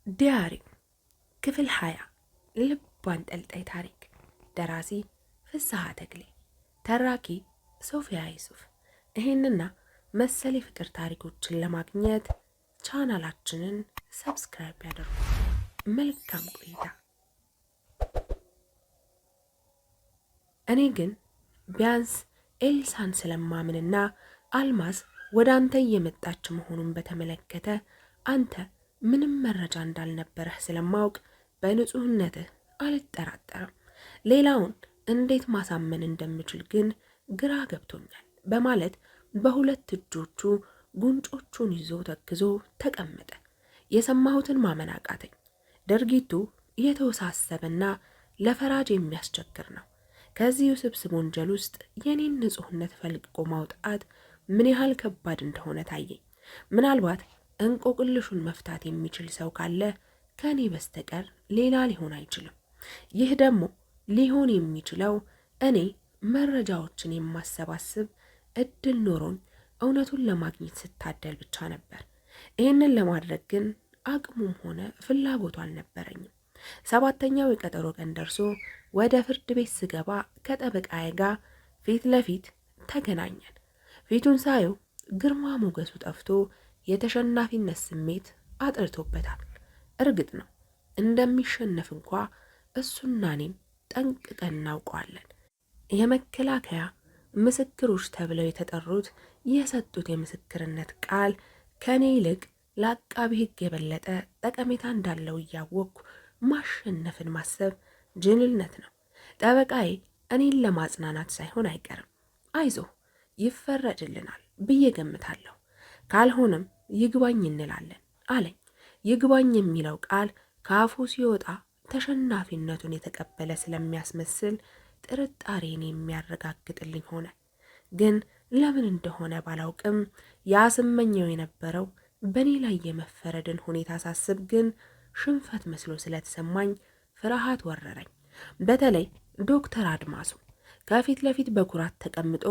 ዲያሪ ክፍል 20 ልብ አንጠልጣይ ታሪክ። ደራሲ ፍስሐ ተክሌ፣ ተራኪ ሶፊያ ይሱፍ። ይህንና መሰል የፍቅር ታሪኮችን ለማግኘት ቻናላችንን ሰብስክራይብ ያደርጉ። መልካም ቆይታ። እኔ ግን ቢያንስ ኤልሳን ስለማምንና አልማዝ ወደ አንተ እየመጣች መሆኑን በተመለከተ አንተ ምንም መረጃ እንዳልነበረህ ስለማውቅ በንጹህነትህ አልጠራጠርም። ሌላውን እንዴት ማሳመን እንደምችል ግን ግራ ገብቶኛል በማለት በሁለት እጆቹ ጉንጮቹን ይዞ ተክዞ ተቀመጠ። የሰማሁትን ማመን አቃተኝ። ድርጊቱ የተወሳሰበና ለፈራጅ የሚያስቸግር ነው። ከዚህ ውስብስብ ወንጀል ውስጥ የኔን ንጹህነት ፈልቅቆ ማውጣት ምን ያህል ከባድ እንደሆነ ታየኝ። ምናልባት እንቆቅልሹን መፍታት የሚችል ሰው ካለ ከኔ በስተቀር ሌላ ሊሆን አይችልም። ይህ ደግሞ ሊሆን የሚችለው እኔ መረጃዎችን የማሰባስብ እድል ኖሮኝ እውነቱን ለማግኘት ስታደል ብቻ ነበር። ይህንን ለማድረግ ግን አቅሙም ሆነ ፍላጎቱ አልነበረኝም። 7ኛው የቀጠሮ ቀን ደርሶ ወደ ፍርድ ቤት ስገባ ከጠበቃዬ ጋር ፊት ለፊት ተገናኘን። ፊቱን ሳየው ግርማ ሞገሱ ጠፍቶ የተሸናፊነት ስሜት አጥርቶበታል። እርግጥ ነው እንደሚሸነፍ እንኳ እሱና እኔም ጠንቅቀን እናውቀዋለን። የመከላከያ ምስክሮች ተብለው የተጠሩት የሰጡት የምስክርነት ቃል ከኔ ይልቅ ለአቃቢ ሕግ የበለጠ ጠቀሜታ እንዳለው እያወቅኩ ማሸነፍን ማሰብ ጅልነት ነው። ጠበቃዬ እኔን ለማጽናናት ሳይሆን አይቀርም አይዞህ ይፈረድልናል ብዬ ገምታለሁ፣ ካልሆነም ይግባኝ እንላለን አለኝ። ይግባኝ የሚለው ቃል ከአፉ ሲወጣ ተሸናፊነቱን የተቀበለ ስለሚያስመስል ጥርጣሬን የሚያረጋግጥልኝ ሆነ። ግን ለምን እንደሆነ ባላውቅም ያስመኘው የነበረው በእኔ ላይ የመፈረድን ሁኔታ ሳስብ ግን ሽንፈት መስሎ ስለተሰማኝ ፍርሃት ወረረኝ። በተለይ ዶክተር አድማሱ ከፊት ለፊት በኩራት ተቀምጦ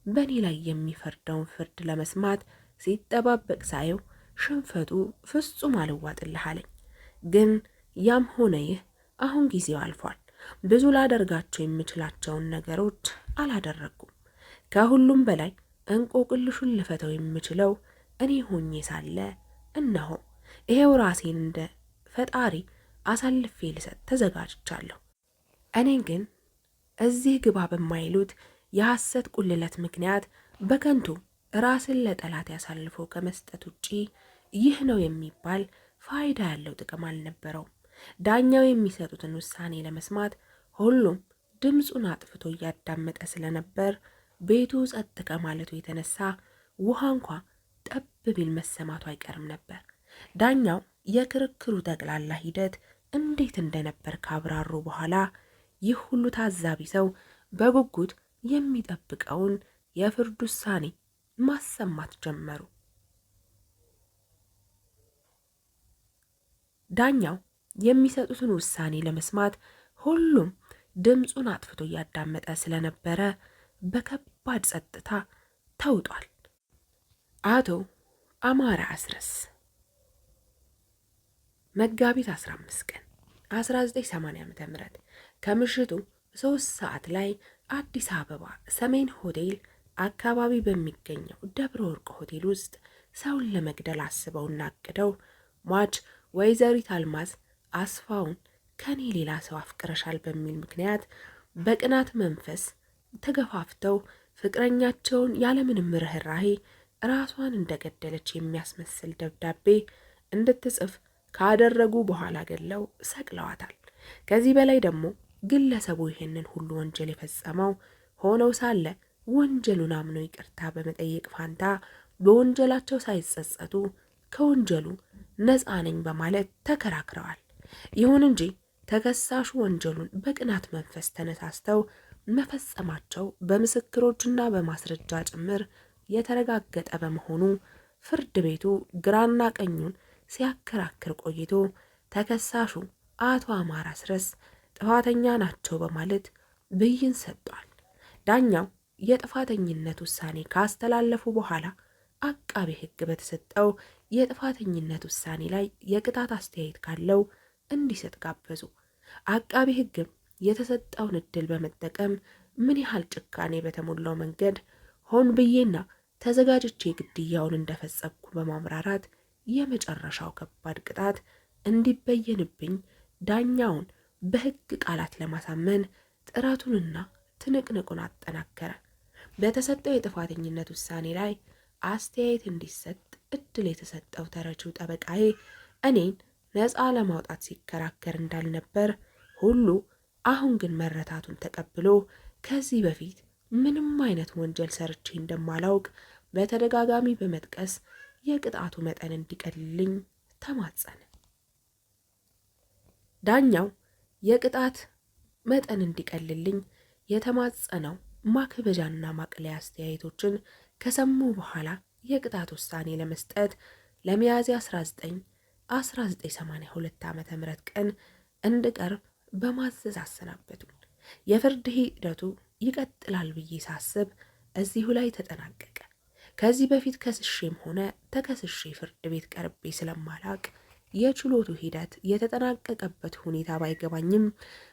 በእኔ ላይ የሚፈርደውን ፍርድ ለመስማት ሲጠባበቅ ሳየው ሽንፈቱ ፍጹም አልዋጥልህ አለኝ። ግን ያም ሆነ ይህ አሁን ጊዜው አልፏል። ብዙ ላደርጋቸው የምችላቸውን ነገሮች አላደረግኩም። ከሁሉም በላይ እንቆቅልሹን ልፈተው የምችለው እኔ ሆኜ ሳለ እነሆ ይሄው ራሴን እንደ ፈጣሪ አሳልፌ ልሰጥ ተዘጋጅቻለሁ። እኔ ግን እዚህ ግባ በማይሉት የሐሰት ቁልለት ምክንያት በከንቱ ራስን ለጠላት ያሳልፎ ከመስጠት ውጪ ይህ ነው የሚባል ፋይዳ ያለው ጥቅም አልነበረውም። ዳኛው የሚሰጡትን ውሳኔ ለመስማት ሁሉም ድምፁን አጥፍቶ እያዳመጠ ስለነበር ቤቱ ጸጥ ከማለቱ የተነሳ ውሃ እንኳ ጠብ ቢል መሰማቱ አይቀርም ነበር። ዳኛው የክርክሩ ጠቅላላ ሂደት እንዴት እንደነበር ካብራሩ በኋላ ይህ ሁሉ ታዛቢ ሰው በጉጉት የሚጠብቀውን የፍርድ ውሳኔ ማሰማት ጀመሩ። ዳኛው የሚሰጡትን ውሳኔ ለመስማት ሁሉም ድምፁን አጥፍቶ እያዳመጠ ስለነበረ በከባድ ጸጥታ ተውጧል። አቶ አማረ አስረስ መጋቢት 15 ቀን 1980 ዓ.ም ከምሽቱ 3 ሰዓት ላይ አዲስ አበባ ሰሜን ሆቴል አካባቢ በሚገኘው ደብረ ወርቅ ሆቴል ውስጥ ሰውን ለመግደል አስበውና አቅደው ሟች ወይዘሪት አልማዝ አስፋውን ከኔ ሌላ ሰው አፍቅረሻል በሚል ምክንያት በቅናት መንፈስ ተገፋፍተው ፍቅረኛቸውን ያለምንም ርህራሄ ራሷን እንደገደለች የሚያስመስል ደብዳቤ እንድትጽፍ ካደረጉ በኋላ ገለው ሰቅለዋታል። ከዚህ በላይ ደግሞ ግለሰቡ ይሄንን ሁሉ ወንጀል የፈጸመው ሆነው ሳለ ወንጀሉን አምነው ይቅርታ በመጠየቅ ፋንታ በወንጀላቸው ሳይጸጸቱ ከወንጀሉ ነፃ ነኝ በማለት ተከራክረዋል። ይሁን እንጂ ተከሳሹ ወንጀሉን በቅናት መንፈስ ተነሳስተው መፈጸማቸው በምስክሮችና በማስረጃ ጭምር የተረጋገጠ በመሆኑ ፍርድ ቤቱ ግራና ቀኙን ሲያከራክር ቆይቶ ተከሳሹ አቶ አማረ አስረስ ጥፋተኛ ናቸው በማለት ብይን ሰጥቷል። ዳኛው የጥፋተኝነት ውሳኔ ካስተላለፉ በኋላ አቃቤ ሕግ በተሰጠው የጥፋተኝነት ውሳኔ ላይ የቅጣት አስተያየት ካለው እንዲሰጥ ጋበዙ። አቃቤ ሕግም የተሰጠውን እድል በመጠቀም ምን ያህል ጭካኔ በተሞላው መንገድ ሆን ብዬና ተዘጋጅቼ ግድያውን እንደፈጸምኩ በማምራራት የመጨረሻው ከባድ ቅጣት እንዲበየንብኝ ዳኛውን በሕግ ቃላት ለማሳመን ጥረቱንና ትንቅንቁን አጠናከረ። በተሰጠው የጥፋተኝነት ውሳኔ ላይ አስተያየት እንዲሰጥ እድል የተሰጠው ተረጂው ጠበቃዬ እኔን ነፃ ለማውጣት ሲከራከር እንዳልነበር ሁሉ አሁን ግን መረታቱን ተቀብሎ ከዚህ በፊት ምንም አይነት ወንጀል ሰርቼ እንደማላውቅ በተደጋጋሚ በመጥቀስ የቅጣቱ መጠን እንዲቀልልኝ ተማጸነ። ዳኛው የቅጣት መጠን እንዲቀልልኝ የተማጸነው ማክበጃና ማቅለያ አስተያየቶችን ከሰሙ በኋላ የቅጣት ውሳኔ ለመስጠት ለሚያዝያ 1982 ዓ.ም ቀን እንድቀርብ በማዘዝ አሰናበቱን። የፍርድ ሂደቱ ይቀጥላል ብዬ ሳስብ እዚሁ ላይ ተጠናቀቀ። ከዚህ በፊት ከስሼም ሆነ ተከስሼ ፍርድ ቤት ቀርቤ ስለማላቅ የችሎቱ ሂደት የተጠናቀቀበት ሁኔታ ባይገባኝም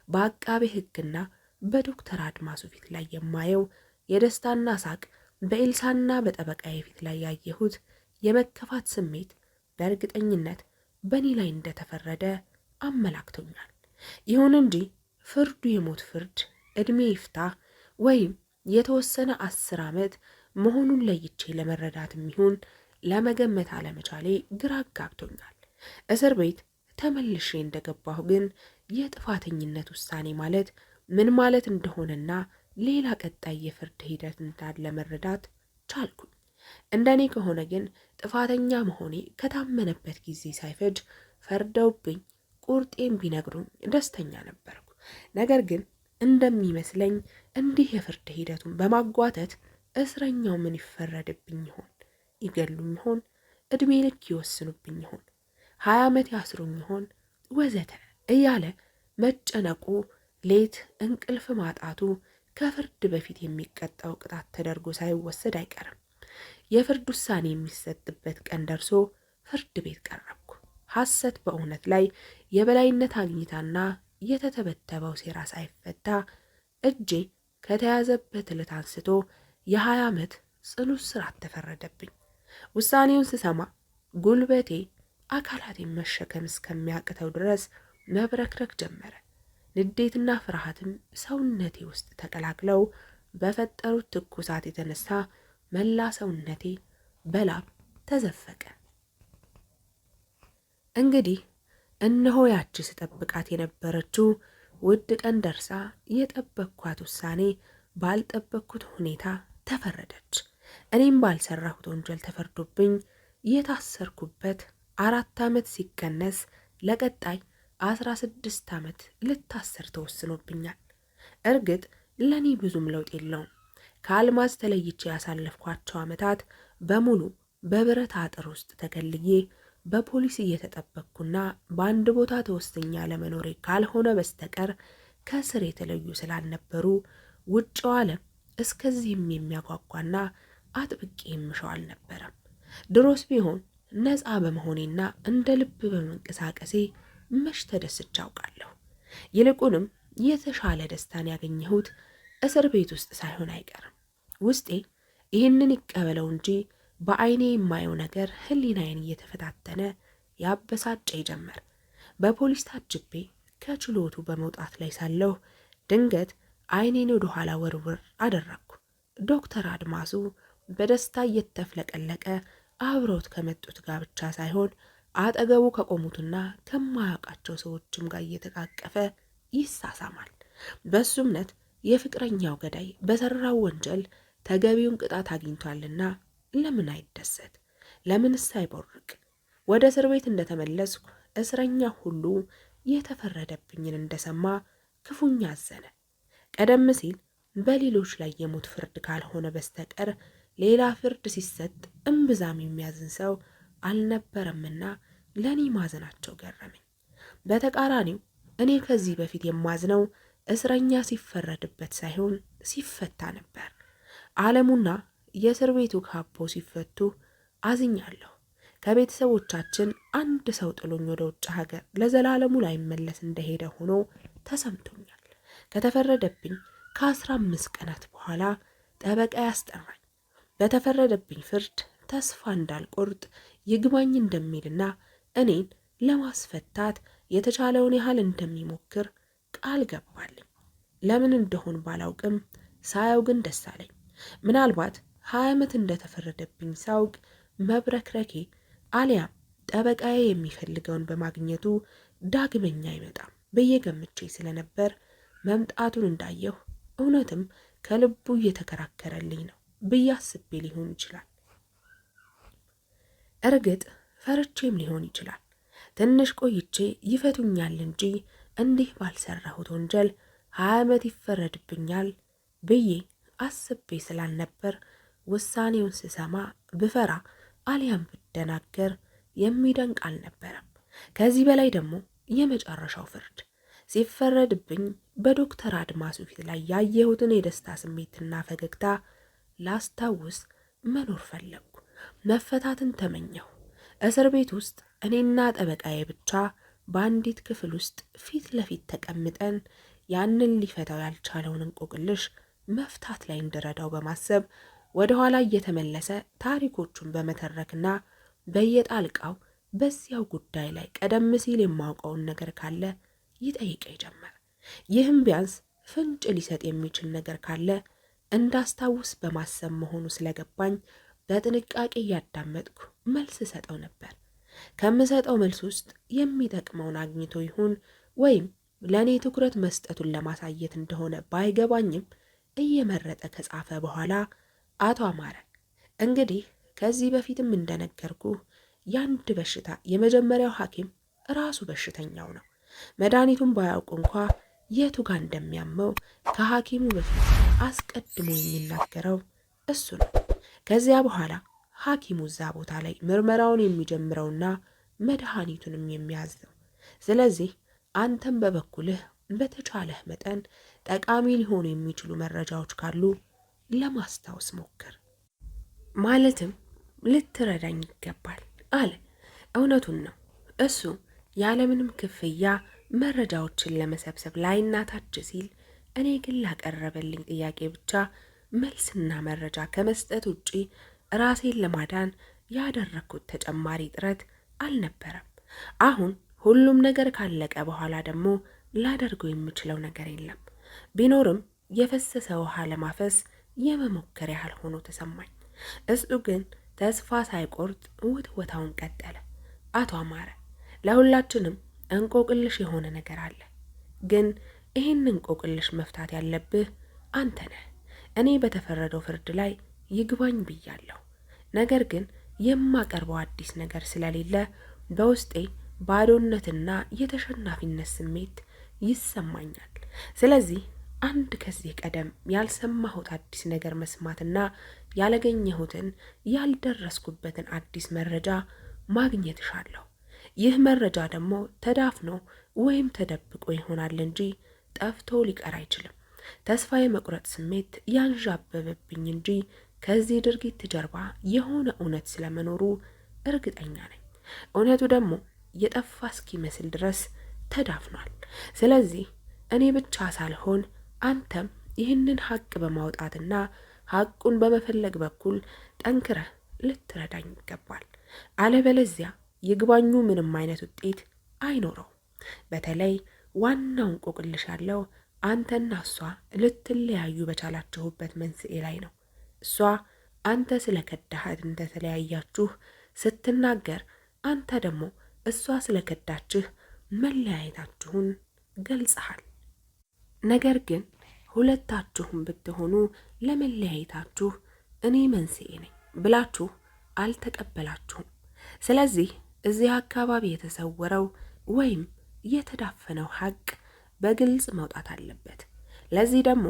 በአቃቤ ሕግና በዶክተር አድማሱ ፊት ላይ የማየው የደስታና ሳቅ፣ በኤልሳና በጠበቃዬ ፊት ላይ ያየሁት የመከፋት ስሜት በእርግጠኝነት በእኔ ላይ እንደተፈረደ አመላክቶኛል። ይሁን እንጂ ፍርዱ የሞት ፍርድ፣ ዕድሜ ይፍታ ወይም የተወሰነ 10 ዓመት መሆኑን ለይቼ ለመረዳት የሚሆን ለመገመት አለመቻሌ ግራ አጋብቶኛል። እስር ቤት ተመልሼ እንደገባሁ ግን የጥፋተኝነት ውሳኔ ማለት ምን ማለት እንደሆነና ሌላ ቀጣይ የፍርድ ሂደት እንዳለ መረዳት ቻልኩኝ። እንደኔ ከሆነ ግን ጥፋተኛ መሆኔ ከታመነበት ጊዜ ሳይፈጅ ፈርደውብኝ ቁርጤን ቢነግሩኝ ደስተኛ ነበርኩ። ነገር ግን እንደሚመስለኝ እንዲህ የፍርድ ሂደቱን በማጓተት እስረኛው ምን ይፈረድብኝ ይሆን? ይገሉኝ ይሆን? ዕድሜ ልክ ይወስኑብኝ ይሆን? 20 ዓመት ያስሩኝ ይሆን? ወዘተ እያለ መጨነቁ፣ ሌት እንቅልፍ ማጣቱ ከፍርድ በፊት የሚቀጣው ቅጣት ተደርጎ ሳይወሰድ አይቀርም። የፍርድ ውሳኔ የሚሰጥበት ቀን ደርሶ ፍርድ ቤት ቀረብኩ። ሐሰት በእውነት ላይ የበላይነት አግኝታና የተተበተበው ሴራ ሳይፈታ እጄ ከተያዘበት ዕለት አንስቶ የ20 ዓመት ጽኑ እስራት ተፈረደብኝ። ውሳኔውን ስሰማ ጉልበቴ አካላቴን መሸከም እስከሚያቅተው ድረስ መብረክረክ ጀመረ። ንዴትና ፍርሃትም ሰውነቴ ውስጥ ተቀላቅለው በፈጠሩት ትኩሳት የተነሳ መላ ሰውነቴ በላብ ተዘፈቀ። እንግዲህ እነሆ ያቺ ስጠብቃት የነበረችው ውድ ቀን ደርሳ የጠበቅኳት ውሳኔ ባልጠበቅኩት ሁኔታ ተፈረደች። እኔም ባልሰራሁት ወንጀል ተፈርዶብኝ የታሰርኩበት 4 ዓመት ሲቀነስ ለቀጣይ 16 ዓመት ልታሰር ተወስኖብኛል። እርግጥ ለኔ ብዙም ለውጥ የለውም። ከአልማዝ ተለይቼ ያሳለፍኳቸው ዓመታት በሙሉ በብረት አጥር ውስጥ ተከልዬ በፖሊስ እየተጠበቅኩና በአንድ ቦታ ተወስኛ ለመኖሬ ካልሆነ በስተቀር ከስር የተለዩ ስላልነበሩ ውጭው ዓለም እስከዚህም የሚያጓጓና አጥብቄ የምሸው አልነበረም። ድሮስ ቢሆን ነፃ በመሆኔና እንደ ልብ በመንቀሳቀሴ መች ተደስቼ አውቃለሁ። ይልቁንም የተሻለ ደስታን ያገኘሁት እስር ቤት ውስጥ ሳይሆን አይቀርም። ውስጤ ይህንን ይቀበለው እንጂ በአይኔ የማየው ነገር ሕሊናዬን እየተፈታተነ ያበሳጨ ጀመር። በፖሊስ ታጅቤ ከችሎቱ በመውጣት ላይ ሳለሁ ድንገት አይኔን ወደ ኋላ ወርውር አደረግኩ። ዶክተር አድማሱ በደስታ እየተፍለቀለቀ አብረውት ከመጡት ጋር ብቻ ሳይሆን አጠገቡ ከቆሙትና ከማያውቃቸው ሰዎችም ጋር እየተቃቀፈ ይሳሳማል። በሱ እምነት የፍቅረኛው ገዳይ በሰራው ወንጀል ተገቢውን ቅጣት አግኝቷልና ለምን አይደሰት? ለምንስ አይቦርቅ? ወደ እስር ቤት እንደተመለስኩ እስረኛ ሁሉ የተፈረደብኝን እንደሰማ ክፉኛ አዘነ። ቀደም ሲል በሌሎች ላይ የሞት ፍርድ ካልሆነ በስተቀር ሌላ ፍርድ ሲሰጥ እምብዛም የሚያዝን ሰው አልነበረምና ለኔ ማዘናቸው ገረመኝ። በተቃራኒው እኔ ከዚህ በፊት የማዝነው እስረኛ ሲፈረድበት ሳይሆን ሲፈታ ነበር። ዓለሙና የእስር ቤቱ ካቦ ሲፈቱ አዝኛለሁ። ከቤተሰቦቻችን አንድ ሰው ጥሎኝ ወደ ውጭ ሀገር ለዘላለሙ ላይመለስ እንደሄደ ሆኖ ተሰምቶኛል። ከተፈረደብኝ ከ15 ቀናት በኋላ ጠበቃ ያስጠራኝ በተፈረደብኝ ፍርድ ተስፋ እንዳልቆርጥ ይግባኝ እንደሚልና እኔን ለማስፈታት የተቻለውን ያህል እንደሚሞክር ቃል ገባልኝ። ለምን እንደሆን ባላውቅም ሳያው ግን ደስ አለኝ። ምናልባት 20 ዓመት እንደተፈረደብኝ ሳውቅ መብረክረኬ አሊያም ጠበቃዬ የሚፈልገውን በማግኘቱ ዳግመኛ አይመጣም ብዬ ገምቼ ስለነበር መምጣቱን እንዳየሁ እውነትም ከልቡ እየተከራከረልኝ ነው ብዬ አስቤ ሊሆን ይችላል። እርግጥ ፈርቼም ሊሆን ይችላል። ትንሽ ቆይቼ ይፈቱኛል እንጂ እንዲህ ባልሰራሁት ወንጀል 20 ዓመት ይፈረድብኛል ብዬ አስቤ ስላልነበር ውሳኔውን ስሰማ ብፈራ አሊያም ብደናገር የሚደንቅ አልነበረም። ከዚህ በላይ ደግሞ የመጨረሻው ፍርድ ሲፈረድብኝ በዶክተር አድማሱ ፊት ላይ ያየሁትን የደስታ ስሜትና ፈገግታ ላስታውስ መኖር ፈለግኩ። መፈታትን ተመኘሁ። እስር ቤት ውስጥ እኔና ጠበቃዬ ብቻ በአንዲት ክፍል ውስጥ ፊት ለፊት ተቀምጠን ያንን ሊፈታው ያልቻለውን እንቆቅልሽ መፍታት ላይ እንድረዳው በማሰብ ወደ ኋላ እየተመለሰ ታሪኮቹን በመተረክና በየጣልቃው በዚያው ጉዳይ ላይ ቀደም ሲል የማውቀውን ነገር ካለ ይጠይቀኝ ጀመር። ይህም ቢያንስ ፍንጭ ሊሰጥ የሚችል ነገር ካለ እንዳስታውስ በማሰብ መሆኑ ስለገባኝ በጥንቃቄ እያዳመጥኩ መልስ ሰጠው ነበር። ከምሰጠው መልስ ውስጥ የሚጠቅመውን አግኝቶ ይሁን ወይም ለእኔ ትኩረት መስጠቱን ለማሳየት እንደሆነ ባይገባኝም እየመረጠ ከጻፈ በኋላ አቶ አማረ እንግዲህ ከዚህ በፊትም እንደነገርኩ ያንድ በሽታ የመጀመሪያው ሐኪም ራሱ በሽተኛው ነው። መድኃኒቱን ባያውቁ እንኳ የቱ ጋር እንደሚያመው ከሐኪሙ በፊት አስቀድሞ የሚናገረው እሱ ነው። ከዚያ በኋላ ሐኪሙ እዛ ቦታ ላይ ምርመራውን የሚጀምረውና መድኃኒቱንም የሚያዘው። ስለዚህ አንተም በበኩልህ በተቻለህ መጠን ጠቃሚ ሊሆኑ የሚችሉ መረጃዎች ካሉ ለማስታወስ ሞክር፣ ማለትም ልትረዳኝ ይገባል አለ። እውነቱን ነው። እሱ ያለምንም ክፍያ መረጃዎችን ለመሰብሰብ ላይና ታች ሲል፣ እኔ ግን ላቀረበልኝ ጥያቄ ብቻ መልስና መረጃ ከመስጠት ውጪ ራሴን ለማዳን ያደረግኩት ተጨማሪ ጥረት አልነበረም። አሁን ሁሉም ነገር ካለቀ በኋላ ደግሞ ላደርገው የምችለው ነገር የለም። ቢኖርም የፈሰሰ ውሃ ለማፈስ የመሞከር ያህል ሆኖ ተሰማኝ። እሱ ግን ተስፋ ሳይቆርጥ ውትወታውን ቀጠለ። አቶ አማረ፣ ለሁላችንም እንቆቅልሽ የሆነ ነገር አለ። ግን ይህን እንቆቅልሽ መፍታት ያለብህ አንተ ነህ። እኔ በተፈረደው ፍርድ ላይ ይግባኝ ብያለሁ። ነገር ግን የማቀርበው አዲስ ነገር ስለሌለ በውስጤ ባዶነትና የተሸናፊነት ስሜት ይሰማኛል። ስለዚህ አንድ ከዚህ ቀደም ያልሰማሁት አዲስ ነገር መስማትና ያላገኘሁትን ያልደረስኩበትን አዲስ መረጃ ማግኘት እሻለሁ። ይህ መረጃ ደግሞ ተዳፍኖ ወይም ተደብቆ ይሆናል እንጂ ጠፍቶ ሊቀር አይችልም። ተስፋ የመቁረጥ ስሜት ያንዣበበብኝ እንጂ ከዚህ ድርጊት ጀርባ የሆነ እውነት ስለመኖሩ እርግጠኛ ነኝ። እውነቱ ደግሞ የጠፋ እስኪመስል ድረስ ተዳፍኗል። ስለዚህ እኔ ብቻ ሳልሆን አንተም ይህንን ሐቅ በማውጣትና ሐቁን በመፈለግ በኩል ጠንክረህ ልትረዳኝ ይገባል። አለበለዚያ ይግባኙ ምንም አይነት ውጤት አይኖረው። በተለይ ዋናው እንቆቅልሽ ያለው አንተና እሷ ልትለያዩ በቻላችሁበት መንስኤ ላይ ነው። እሷ አንተ ስለከዳሃት እንደተለያያችሁ ስትናገር፣ አንተ ደግሞ እሷ ስለከዳችህ መለያየታችሁን ገልጸሃል። ነገር ግን ሁለታችሁም ብትሆኑ ለመለያየታችሁ እኔ መንስኤ ነኝ ብላችሁ አልተቀበላችሁም። ስለዚህ እዚህ አካባቢ የተሰወረው ወይም የተዳፈነው ሐቅ በግልጽ መውጣት አለበት። ለዚህ ደግሞ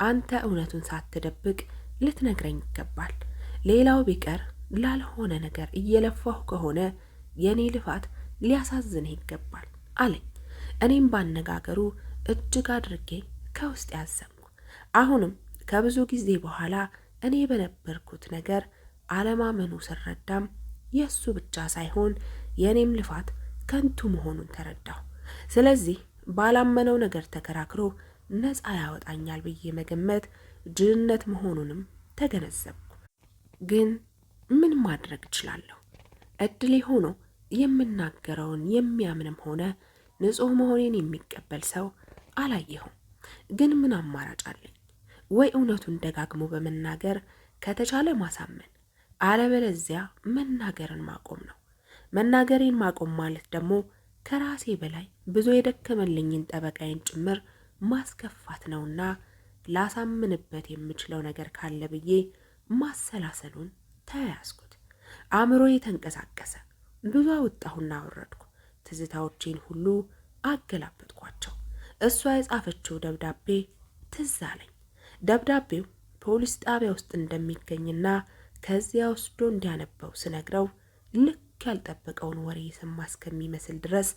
አንተ እውነቱን ሳትደብቅ ልትነግረኝ ይገባል። ሌላው ቢቀር ላልሆነ ነገር እየለፋሁ ከሆነ የኔ ልፋት ሊያሳዝንህ ይገባል አለኝ። እኔም ባነጋገሩ እጅግ አድርጌ ከውስጥ ያዘንኩ። አሁንም ከብዙ ጊዜ በኋላ እኔ በነበርኩት ነገር አለማመኑ ስረዳም የእሱ ብቻ ሳይሆን የእኔም ልፋት ከንቱ መሆኑን ተረዳሁ። ስለዚህ ባላመነው ነገር ተከራክሮ ነፃ ያወጣኛል ብዬ መገመት ጅልነት መሆኑንም ተገነዘብኩ። ግን ምን ማድረግ እችላለሁ? እድሌ ሆኖ የምናገረውን የሚያምንም ሆነ ንጹሕ መሆኔን የሚቀበል ሰው አላየሁም። ግን ምን አማራጭ አለኝ? ወይ እውነቱን ደጋግሞ በመናገር ከተቻለ ማሳመን፣ አለበለዚያ መናገርን ማቆም ነው። መናገሬን ማቆም ማለት ደግሞ ከራሴ በላይ ብዙ የደከመልኝን ጠበቃዬን ጭምር ማስከፋት ነውና ላሳምንበት የምችለው ነገር ካለ ብዬ ማሰላሰሉን ተያያዝኩት። አእምሮዬ ተንቀሳቀሰ። ብዙ አወጣሁና አወረድኩ። ትዝታዎቼን ሁሉ አገላበጥኳቸው። እሷ የጻፈችው ደብዳቤ ትዝ አለኝ። ደብዳቤው ፖሊስ ጣቢያ ውስጥ እንደሚገኝና ከዚያ ወስዶ እንዲያነበው ስነግረው ልክ ያልጠበቀውን ወሬ የሰማ እስከሚመስል ድረስ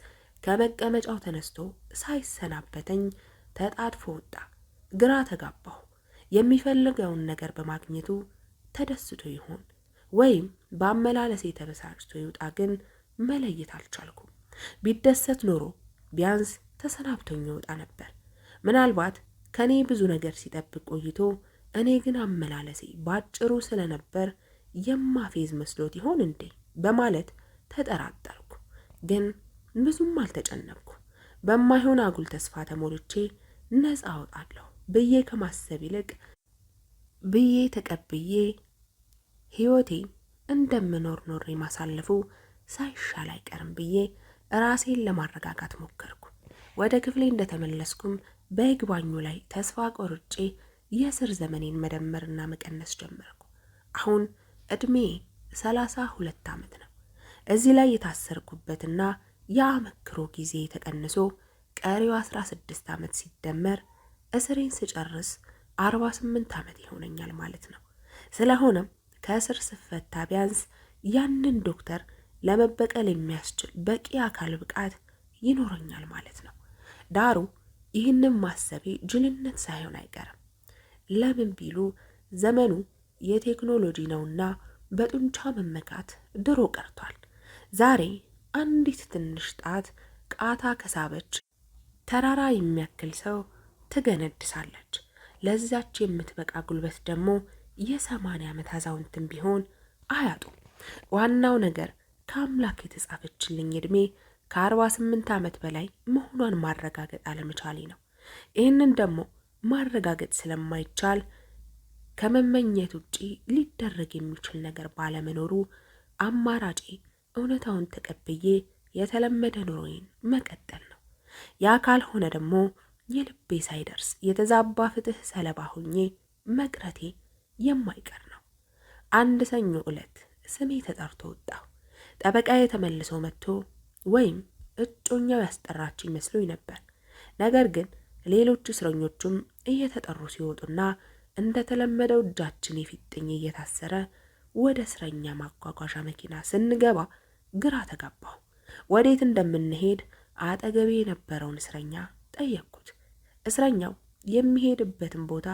ከመቀመጫው ተነስቶ ሳይሰናበተኝ ተጣድፎ ወጣ። ግራ ተጋባሁ። የሚፈልገውን ነገር በማግኘቱ ተደስቶ ይሆን ወይም በአመላለሴ ተበሳጭቶ ይውጣ ግን መለየት አልቻልኩም። ቢደሰት ኖሮ ቢያንስ ተሰናብቶኝ ይወጣ ነበር። ምናልባት ከኔ ብዙ ነገር ሲጠብቅ ቆይቶ እኔ ግን አመላለሴ ባጭሩ ስለነበር የማፌዝ መስሎት ይሆን እንዴ በማለት ተጠራጠርኩ። ግን ብዙም አልተጨነቅኩ። በማይሆን አጉል ተስፋ ተሞልቼ ነፃ አወጣለሁ ብዬ ከማሰብ ይልቅ ብዬ ተቀብዬ ሕይወቴ እንደምኖር ኖሬ ማሳለፉ ሳይሻል አይቀርም ብዬ ራሴን ለማረጋጋት ሞከርኩ። ወደ ክፍሌ እንደተመለስኩም በይግባኙ ላይ ተስፋ ቆርጬ የእስር ዘመኔን መደመርና መቀነስ ጀመርኩ። አሁን ዕድሜ 32 ዓመት ነው። እዚህ ላይ የታሰርኩበትና የአመክሮ ጊዜ ተቀንሶ ቀሪው 16 ዓመት ሲደመር እስሬን ስጨርስ 48 ዓመት ይሆነኛል ማለት ነው። ስለሆነም ከእስር ስፈታ ቢያንስ ያንን ዶክተር ለመበቀል የሚያስችል በቂ አካል ብቃት ይኖረኛል ማለት ነው። ዳሩ ይህንን ማሰቤ ጅልነት ሳይሆን አይቀርም። ለምን ቢሉ ዘመኑ የቴክኖሎጂ ነውና በጡንቻ መመካት ድሮ ቀርቷል። ዛሬ አንዲት ትንሽ ጣት ቃታ ከሳበች ተራራ የሚያክል ሰው ትገነድሳለች። ለዛች የምትበቃ ጉልበት ደግሞ የ80 ዓመት አዛውንትም ቢሆን አያጡም። ዋናው ነገር ከአምላክ የተጻፈችልኝ ዕድሜ ከ48 ዓመት በላይ መሆኗን ማረጋገጥ አለመቻሌ ነው። ይህንን ደግሞ ማረጋገጥ ስለማይቻል ከመመኘት ውጪ ሊደረግ የሚችል ነገር ባለመኖሩ አማራጬ እውነታውን ተቀብዬ የተለመደ ኑሮዬን መቀጠል ነው። ያ ካልሆነ ደግሞ የልቤ ሳይደርስ የተዛባ ፍትህ ሰለባ ሆኜ መቅረቴ የማይቀር ነው። አንድ ሰኞ ዕለት ስሜ ተጠርቶ ወጣሁ። ጠበቃዬ ተመልሶ መጥቶ ወይም እጮኛው ያስጠራችኝ መስሎኝ ነበር። ነገር ግን ሌሎች እስረኞቹም እየተጠሩ ሲወጡና እንደተለመደው እጃችን የፊጥኝ እየታሰረ ወደ እስረኛ ማጓጓዣ መኪና ስንገባ ግራ ተጋባሁ። ወዴት እንደምንሄድ አጠገቤ የነበረውን እስረኛ ጠየቅኩት። እስረኛው የሚሄድበትን ቦታ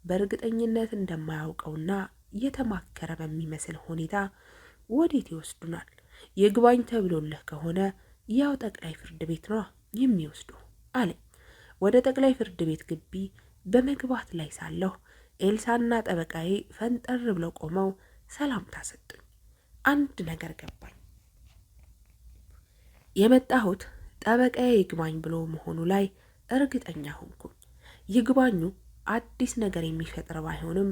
በእርግጠኝነት እንደማያውቀውና የተማከረ በሚመስል ሁኔታ ወዴት ይወስዱናል? ይግባኝ ተብሎልህ ከሆነ ያው ጠቅላይ ፍርድ ቤት ነው የሚወስዱ አለኝ። ወደ ጠቅላይ ፍርድ ቤት ግቢ በመግባት ላይ ሳለሁ ኤልሳና ጠበቃዬ ፈንጠር ብለው ቆመው ሰላምታ ሰጡኝ። አንድ ነገር ገባኝ። የመጣሁት ጠበቃዬ ይግባኝ ብሎ መሆኑ ላይ እርግጠኛ ሆንኩኝ። ይግባኙ አዲስ ነገር የሚፈጥር ባይሆንም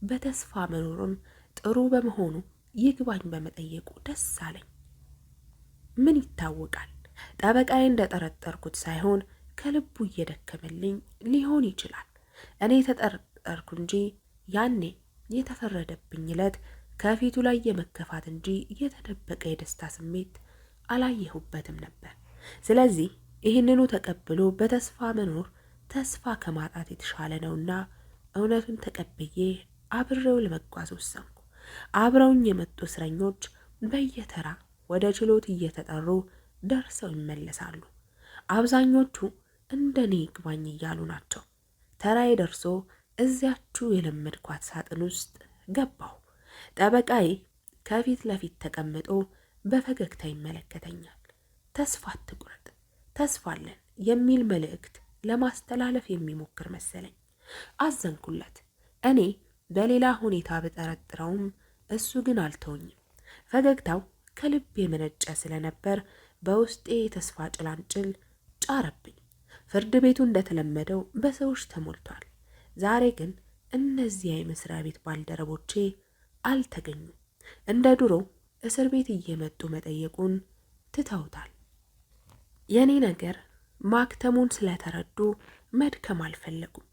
በተስፋ መኖርም ጥሩ በመሆኑ ይግባኝ በመጠየቁ ደስ አለኝ። ምን ይታወቃል፣ ጠበቃዬ እንደጠረጠርኩት ሳይሆን ከልቡ እየደከመልኝ ሊሆን ይችላል። እኔ ተጠረጠርኩ እንጂ ያኔ የተፈረደብኝ ዕለት ከፊቱ ላይ የመከፋት እንጂ የተደበቀ የደስታ ስሜት አላየሁበትም ነበር። ስለዚህ ይህንኑ ተቀብሎ በተስፋ መኖር ተስፋ ከማጣት የተሻለ ነውና እውነቱን ተቀብዬ አብሬው ለመጓዝ ወሰንኩ። አብረውኝ የመጡ እስረኞች በየተራ ወደ ችሎት እየተጠሩ ደርሰው ይመለሳሉ። አብዛኞቹ እንደኔ ይግባኝ እያሉ ናቸው። ተራዬ ደርሶ እዚያችሁ የለመድኳት ሳጥን ውስጥ ገባሁ። ጠበቃዬ ከፊት ለፊት ተቀምጦ በፈገግታ ይመለከተኛል። ተስፋ አትቁረጥ፣ ተስፋ አለን የሚል መልእክት ለማስተላለፍ የሚሞክር መሰለኝ። አዘንኩለት። እኔ በሌላ ሁኔታ በጠረጥረውም እሱ ግን አልተወኝም። ፈገግታው ከልብ የመነጨ ስለነበር በውስጤ የተስፋ ጭላንጭል ጫረብኝ። ፍርድ ቤቱ እንደተለመደው በሰዎች ተሞልቷል። ዛሬ ግን እነዚያ የመስሪያ ቤት ባልደረቦቼ አልተገኙም። እንደ ድሮ እስር ቤት እየመጡ መጠየቁን ትተውታል። የኔ ነገር ማክተሙን ስለተረዱ መድከም አልፈለጉም።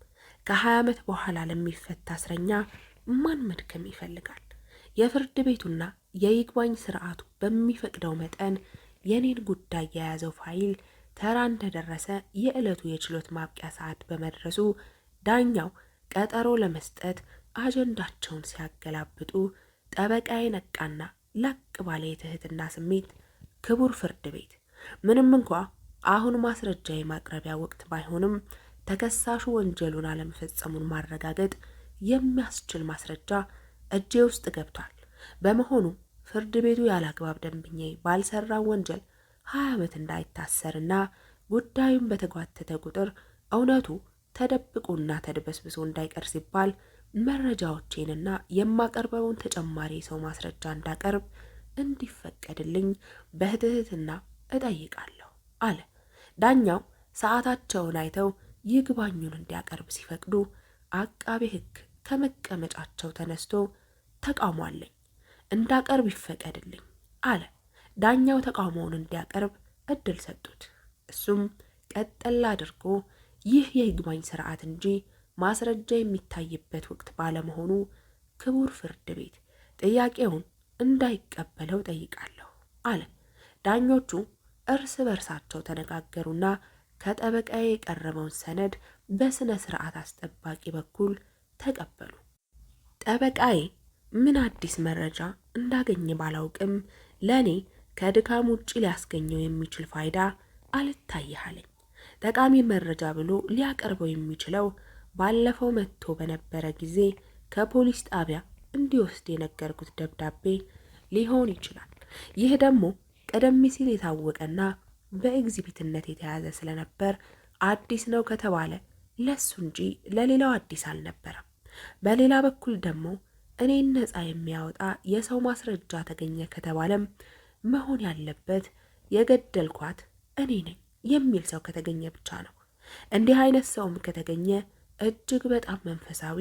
ከ20 ዓመት በኋላ ለሚፈታ እስረኛ ማን መድከም ይፈልጋል? የፍርድ ቤቱና የይግባኝ ስርዓቱ በሚፈቅደው መጠን የኔን ጉዳይ የያዘው ፋይል ተራ እንደደረሰ የዕለቱ የችሎት ማብቂያ ሰዓት በመድረሱ ዳኛው ቀጠሮ ለመስጠት አጀንዳቸውን ሲያገላብጡ ጠበቃዬ ነቃና ላቅ ባለ የትህትና ስሜት ክቡር ፍርድ ቤት፣ ምንም እንኳ አሁን ማስረጃ የማቅረቢያ ወቅት ባይሆንም ተከሳሹ ወንጀሉን አለመፈጸሙን ማረጋገጥ የሚያስችል ማስረጃ እጄ ውስጥ ገብቷል። በመሆኑ ፍርድ ቤቱ ያላግባብ ደንበኛዬ ባልሰራው ወንጀል 20 ዓመት እንዳይታሰርና ጉዳዩን በተጓተተ ቁጥር እውነቱ ተደብቆና ተድበስብሶ እንዳይቀር ሲባል መረጃዎቼንና የማቀርበውን ተጨማሪ ሰው ማስረጃ እንዳቀርብ እንዲፈቀድልኝ በትህትና እጠይቃለሁ አለ። ዳኛው ሰዓታቸውን አይተው ይግባኙን እንዲያቀርብ ሲፈቅዱ አቃቤ ሕግ ከመቀመጫቸው ተነስቶ ተቃውሞ አለኝ፣ እንዳቀርብ ይፈቀድልኝ አለ። ዳኛው ተቃውሞውን እንዲያቀርብ እድል ሰጡት። እሱም ቀጠል አድርጎ ይህ የይግባኝ ስርዓት እንጂ ማስረጃ የሚታይበት ወቅት ባለመሆኑ ክቡር ፍርድ ቤት ጥያቄውን እንዳይቀበለው ጠይቃለሁ አለ። ዳኞቹ እርስ በርሳቸው ተነጋገሩና ከጠበቃዬ የቀረበውን ሰነድ በስነ ስርዓት አስጠባቂ በኩል ተቀበሉ። ጠበቃዬ ምን አዲስ መረጃ እንዳገኘ ባላውቅም ለእኔ ከድካም ውጭ ሊያስገኘው የሚችል ፋይዳ አልታየሃለኝ። ጠቃሚ መረጃ ብሎ ሊያቀርበው የሚችለው ባለፈው መጥቶ በነበረ ጊዜ ከፖሊስ ጣቢያ እንዲወስድ የነገርኩት ደብዳቤ ሊሆን ይችላል። ይህ ደግሞ ቀደም ሲል የታወቀና በኤግዚቢትነት የተያዘ ስለነበር አዲስ ነው ከተባለ ለሱ እንጂ ለሌላው አዲስ አልነበረም። በሌላ በኩል ደግሞ እኔን ነፃ የሚያወጣ የሰው ማስረጃ ተገኘ ከተባለም መሆን ያለበት የገደልኳት እኔ ነኝ የሚል ሰው ከተገኘ ብቻ ነው። እንዲህ አይነት ሰውም ከተገኘ እጅግ በጣም መንፈሳዊ፣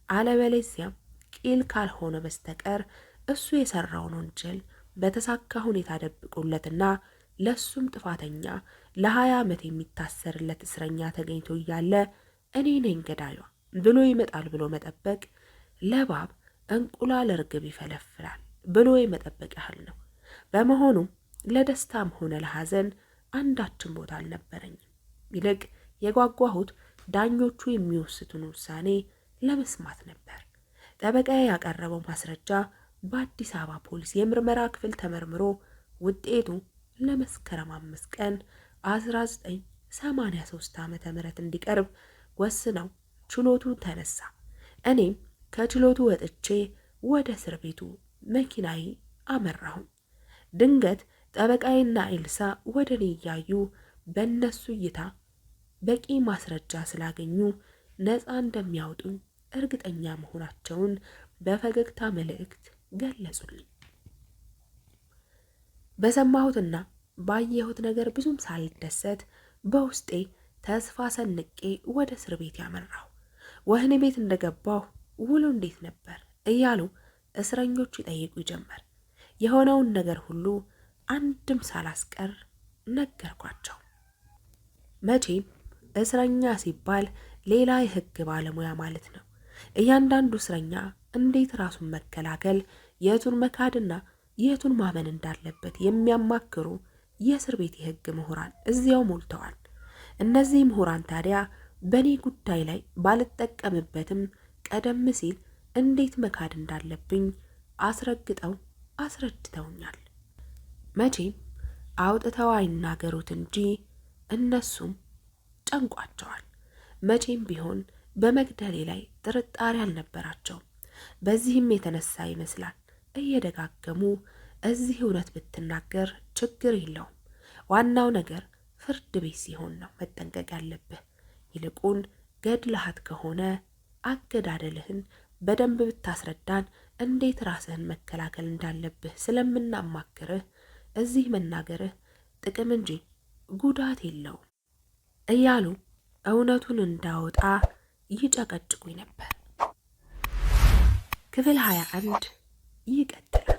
አለበለዚያም ቂል ካልሆነ በስተቀር እሱ የሰራውን ወንጀል በተሳካ ሁኔታ ደብቆለትና ለሱም ጥፋተኛ ለ20 ዓመት የሚታሰርለት እስረኛ ተገኝቶ እያለ እኔ ነኝ ገዳዩ ብሎ ይመጣል ብሎ መጠበቅ ለባብ እንቁላል እርግብ ይፈለፍላል ብሎ የመጠበቅ ያህል ነው። በመሆኑም ለደስታም ሆነ ለሐዘን አንዳችን ቦታ አልነበረኝም። ይልቅ የጓጓሁት ዳኞቹ የሚወስቱን ውሳኔ ለመስማት ነበር። ጠበቃዬ ያቀረበው ማስረጃ በአዲስ አበባ ፖሊስ የምርመራ ክፍል ተመርምሮ ውጤቱ ለመስከረም 5 ቀን 1983 ዓመተ ምህረት እንዲቀርብ ወስነው ችሎቱ ተነሳ። እኔም ከችሎቱ ወጥቼ ወደ እስር ቤቱ መኪናዬ አመራሁኝ። ድንገት ጠበቃዬና ኤልሳ ወደ እኔ እያዩ በእነሱ እይታ በቂ ማስረጃ ስላገኙ ነፃ እንደሚያወጡኝ እርግጠኛ መሆናቸውን በፈገግታ መልእክት ገለጹልኝ። በሰማሁትና ባየሁት ነገር ብዙም ሳልደሰት በውስጤ ተስፋ ሰንቄ ወደ እስር ቤት ያመራሁ። ወህኒ ቤት እንደገባሁ ውሎ እንዴት ነበር እያሉ እስረኞቹ ይጠይቁ ጀመር። የሆነውን ነገር ሁሉ አንድም ሳላስቀር ነገርኳቸው። መቼም እስረኛ ሲባል ሌላ የሕግ ባለሙያ ማለት ነው። እያንዳንዱ እስረኛ እንዴት ራሱን መከላከል፣ የቱን መካድና የቱን ማመን እንዳለበት የሚያማክሩ የእስር ቤት የሕግ ምሁራን እዚያው ሞልተዋል። እነዚህ ምሁራን ታዲያ በእኔ ጉዳይ ላይ ባልጠቀምበትም ቀደም ሲል እንዴት መካድ እንዳለብኝ አስረግጠው አስረድተውኛል። መቼም አውጥተው አይናገሩት እንጂ እነሱም ጨንቋቸዋል። መቼም ቢሆን በመግደሌ ላይ ጥርጣሬ አልነበራቸውም። በዚህም የተነሳ ይመስላል እየደጋገሙ እዚህ እውነት ብትናገር ችግር የለውም፣ ዋናው ነገር ፍርድ ቤት ሲሆን ነው መጠንቀቅ ያለብህ። ይልቁን ገድለሃት ከሆነ አገዳደልህን በደንብ ብታስረዳን እንዴት ራስህን መከላከል እንዳለብህ ስለምናማክርህ እዚህ መናገርህ ጥቅም እንጂ ጉዳት የለውም እያሉ እውነቱን እንዳወጣ ይጨቀጭቁኝ ነበር። ክፍል 21 ይቀጥላል።